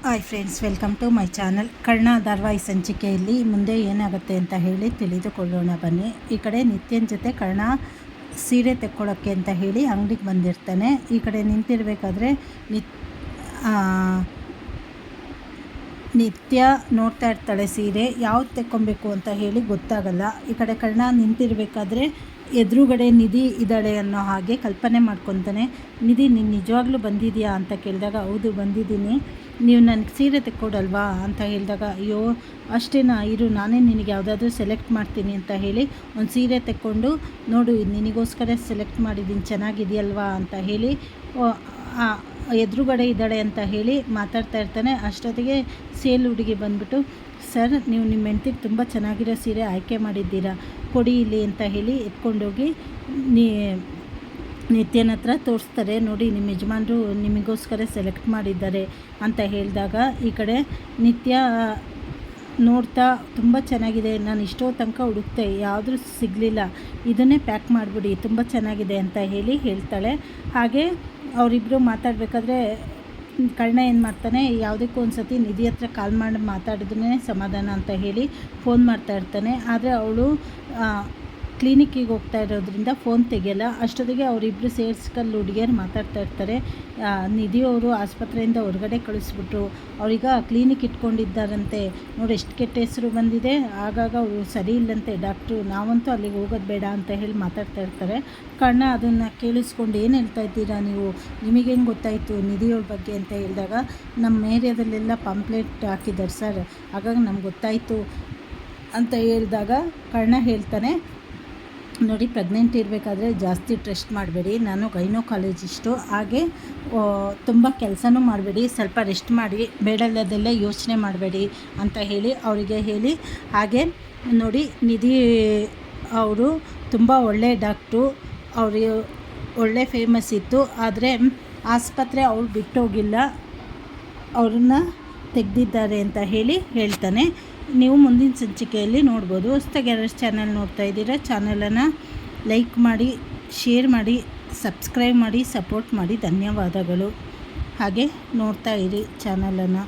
Hi friends, welcome to my channel. Karna ಧಾರಾವಾಹಿ ಸಂಚಿಕೆಯಲ್ಲಿ ಮುಂದೆ ಏನಾಗುತ್ತೆ ಅಂತ ಹೇಳಿ ತಿಳಿದುಕೊಳ್ಳೋಣ ಬನ್ನಿ. ಈ ಕಡೆ ನಿತ್ಯನ ಜೊತೆ ಕರ್ಣ ಸೀರೆ ತೆಕ್ಕೊಳ್ಳೋಕ್ಕೆ ಅಂತ ಹೇಳಿ ಅಂಗಡಿಗೆ ಬಂದಿರ್ತಾನೆ. ಈ ಕಡೆ ನಿಂತಿರಬೇಕಾದ್ರೆ ನಿತ್ಯ ನೋಡ್ತಾ ಇರ್ತಾಳೆ ಸೀರೆ ಯಾವ್ದು ತೆಕ್ಕೊಬೇಕು ಅಂತ ಹೇಳಿ ಗೊತ್ತಾಗಲ್ಲ. ಈ ಕಡೆ ಕರ್ಣ ನಿಂತಿರಬೇಕಾದ್ರೆ ಎದುರುಗಡೆ ನಿಧಿ ಇದ್ದಾಳೆ ಅನ್ನೋ ಹಾಗೆ ಕಲ್ಪನೆ ಮಾಡ್ಕೊತಾನೆ. ನಿಧಿ, ನೀನು ನಿಜವಾಗ್ಲೂ ಬಂದಿದೆಯಾ ಅಂತ ಕೇಳಿದಾಗ, ಹೌದು ಬಂದಿದ್ದೀನಿ, ನೀವು ನನಗೆ ಸೀರೆ ತೆಕ್ಕೊಡಲ್ವಾ ಅಂತ ಹೇಳಿದಾಗ, ಅಯ್ಯೋ ಅಷ್ಟೇನಾ, ಇರು ನಾನೇ ನಿನಗೆ ಯಾವುದಾದ್ರೂ ಸೆಲೆಕ್ಟ್ ಮಾಡ್ತೀನಿ ಅಂತ ಹೇಳಿ ಒಂದು ಸೀರೆ ತೆಕ್ಕೊಂಡು, ನೋಡು ನಿನಗೋಸ್ಕರ ಸೆಲೆಕ್ಟ್ ಮಾಡಿದ್ದೀನಿ, ಚೆನ್ನಾಗಿದೆಯಲ್ವಾ ಅಂತ ಹೇಳಿ ಎದುರುಗಡೆ ಇದ್ದಾಳೆ ಅಂತ ಹೇಳಿ ಮಾತಾಡ್ತಾ ಇರ್ತಾನೆ. ಅಷ್ಟೊತ್ತಿಗೆ ಸೇಲ್ ಹುಡುಗಿ ಬಂದುಬಿಟ್ಟು, ಸರ್ ನೀವು ನಿಮ್ಮ ಹೆಂಡ್ತಿಗೆ ತುಂಬ ಚೆನ್ನಾಗಿರೋ ಸೀರೆ ಆಯ್ಕೆ ಮಾಡಿದ್ದೀರಾ, ಕೊಡಿ ಇಲ್ಲಿ ಅಂತ ಹೇಳಿ ಎತ್ಕೊಂಡೋಗಿ ನಿತ್ಯನ ಹತ್ರ ತೋರಿಸ್ತಾರೆ. ನೋಡಿ ನಿಮ್ಮ ಯಜಮಾನರು ನಿಮಗೋಸ್ಕರ ಸೆಲೆಕ್ಟ್ ಮಾಡಿದ್ದಾರೆ ಅಂತ ಹೇಳಿದಾಗ, ಈ ಕಡೆ ನಿತ್ಯ ನೋಡ್ತಾ ತುಂಬ ಚೆನ್ನಾಗಿದೆ, ನಾನು ಇಷ್ಟೋ ತನಕ ಹುಡುಕ್ತೆ ಯಾವುದೂ ಸಿಗಲಿಲ್ಲ, ಇದನ್ನೇ ಪ್ಯಾಕ್ ಮಾಡಿಬಿಡಿ, ತುಂಬ ಚೆನ್ನಾಗಿದೆ ಅಂತ ಹೇಳಿ ಹೇಳ್ತಾಳೆ. ಹಾಗೆ ಅವರಿಬ್ಬರು ಮಾತಾಡಬೇಕಾದ್ರೆ ಕರ್ಣ ಏನು ಮಾಡ್ತಾನೆ, ಯಾವುದಕ್ಕೂ ಒಂದು ಸತಿ ನಿಧಿ ಹತ್ರ ಕಾಲ್ ಮಾಡಿ ಮಾತಾಡಿದ್ರೆ ಸಮಾಧಾನ ಅಂತ ಹೇಳಿ ಫೋನ್ ಮಾಡ್ತಾ ಇರ್ತಾನೆ. ಆದರೆ ಅವಳು ಕ್ಲಿನಿಕ್ಕಿಗೆ ಹೋಗ್ತಾ ಇರೋದ್ರಿಂದ ಫೋನ್ ತೆಗೆಯಲ್ಲ. ಅಷ್ಟೊತ್ತಿಗೆ ಅವರಿಬ್ಬರು ಸೇರ್ಸ್ಕಲ್ಲಿ ಹುಡುಗಿಯರು ಮಾತಾಡ್ತಾ ಇರ್ತಾರೆ. ನಿಧಿಯವರು ಆಸ್ಪತ್ರೆಯಿಂದ ಹೊರಗಡೆ ಕಳಿಸ್ಬಿಟ್ರು, ಅವ್ರೀಗ ಕ್ಲಿನಿಕ್ ಇಟ್ಕೊಂಡಿದ್ದಾರಂತೆ, ನೋಡಿ ಎಷ್ಟು ಕೆಟ್ಟ ಹೆಸರು ಬಂದಿದೆ, ಆಗಾಗ ಅವರು ಸರಿ ಇಲ್ಲಂತೆ ಡಾಕ್ಟ್ರು, ನಾವಂತೂ ಅಲ್ಲಿಗೆ ಹೋಗೋದು ಬೇಡ ಅಂತ ಹೇಳಿ ಮಾತಾಡ್ತಾ ಇರ್ತಾರೆ. ಕರ್ಣ ಅದನ್ನು ಕೇಳಿಸ್ಕೊಂಡು, ಏನು ಹೇಳ್ತಾ ಇದ್ದೀರಾ ನೀವು, ನಿಮಗೆ ಹೆಂಗೆ ಗೊತ್ತಾಯಿತು ನಿಧಿಯವ್ರ ಬಗ್ಗೆ ಅಂತ ಹೇಳಿದಾಗ, ನಮ್ಮ ಏರಿಯಾದಲ್ಲೆಲ್ಲ ಪಾಂಪ್ಲೆಟ್ ಹಾಕಿದ್ದಾರೆ ಸರ್, ಹಾಗಾಗಿ ನಮ್ಗೆ ಗೊತ್ತಾಯಿತು ಅಂತ ಹೇಳಿದಾಗ ಕರ್ಣ ಹೇಳ್ತಾನೆ, ನೋಡಿ ಪ್ರೆಗ್ನೆಂಟ್ ಇರಬೇಕಾದ್ರೆ ಜಾಸ್ತಿ ಟ್ರಸ್ಟ್ ಮಾಡಬೇಡಿ, ನಾನು ಗೈನೋಕಾಲಜಿಸ್ಟು, ಹಾಗೆ ತುಂಬ ಕೆಲಸನೂ ಮಾಡಬೇಡಿ, ಸ್ವಲ್ಪ ರೆಸ್ಟ್ ಮಾಡಿ, ಬೇಡಲ್ಲದೆಲ್ಲ ಯೋಚನೆ ಮಾಡಬೇಡಿ ಅಂತ ಹೇಳಿ ಅವರಿಗೆ ಹೇಳಿ, ಹಾಗೆ ನೋಡಿ ನಿಧಿ ಅವರು ತುಂಬ ಒಳ್ಳೆಯ ಡಾಕ್ಟ್ರು, ಅವರು ಒಳ್ಳೆ ಫೇಮಸ್ ಇತ್ತು, ಆದರೆ ಆಸ್ಪತ್ರೆ ಅವ್ರು ಬಿಟ್ಟೋಗಿಲ್ಲ, ಅವ್ರನ್ನ ತೆಗೆದಿದ್ದಾರೆ ಅಂತ ಹೇಳಿ ಹೇಳ್ತಾನೆ. ನೀವು ಮುಂದಿನ ಸಂಚಿಕೆಯಲ್ಲಿ ನೋಡ್ಬೋದು. ಹೊಸದಾಗಿ ಯಾರು ಚಾನಲ್ ನೋಡ್ತಾ ಇದ್ದೀರಾ, ಚಾನಲನ್ನು ಲೈಕ್ ಮಾಡಿ, ಶೇರ್ ಮಾಡಿ, ಸಬ್ಸ್ಕ್ರೈಬ್ ಮಾಡಿ, ಸಪೋರ್ಟ್ ಮಾಡಿ. ಧನ್ಯವಾದಗಳು. ಹಾಗೆ ನೋಡ್ತಾ ಇರಿ ಚಾನಲನ್ನು.